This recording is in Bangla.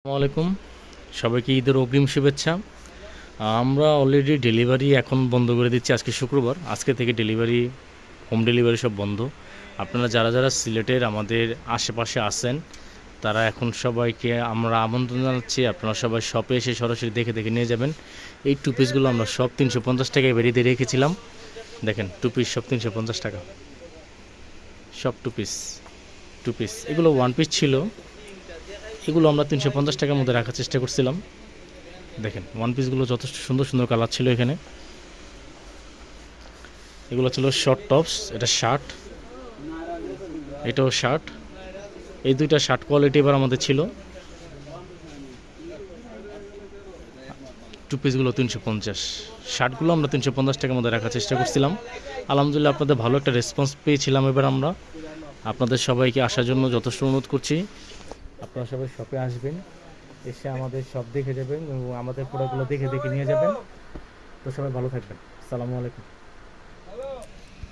আসসালামু আলাইকুম, সবাইকে ঈদের অগ্রিম শুভেচ্ছা। আমরা অলরেডি ডেলিভারি এখন বন্ধ করে দিচ্ছি। আজকে শুক্রবার, আজকে থেকে ডেলিভারি, হোম ডেলিভারি সব বন্ধ। আপনারা যারা যারা সিলেটের আমাদের আশেপাশে আছেন তারা এখন সবাইকে আমরা আমন্ত্রণ জানাচ্ছি, আপনারা সবাই শপে এসে সরাসরি দেখে দেখে নিয়ে যাবেন। এই টু পিসগুলো আমরা সব 350 টাকায় বেরিয়ে দিয়ে রেখেছিলাম। দেখেন টু পিস সব 350 টাকা, সব টু পিস। এগুলো ওয়ান পিস ছিল, এগুলো আমরা 350 টাকার মধ্যে রাখার চেষ্টা করছিলাম। দেখেন ওয়ান পিসগুলো যথেষ্ট সুন্দর সুন্দর কালার ছিল এখানে। এগুলো ছিল শর্ট টপস, এটা শার্ট, এটাও শার্ট। এই দুইটা শার্ট কোয়ালিটি এবার আমাদের ছিল। টু পিসগুলো 350, শার্টগুলো আমরা 350 টাকার মধ্যে রাখার চেষ্টা করছিলাম। আলহামদুলিল্লাহ আপনাদের ভালো একটা রেসপন্স পেয়েছিলাম। এবার আমরা আপনাদের সবাইকে আসার জন্য যথেষ্ট অনুরোধ করছি। আপনারা সবাই শপে আসবেন, এসে আমাদের শপ দেখে যাবেন এবং আমাদের প্রোডাক্টগুলো দেখে দেখে নিয়ে যাবেন। তো সবাই ভালো থাকবেন। আসসালামু আলাইকুম।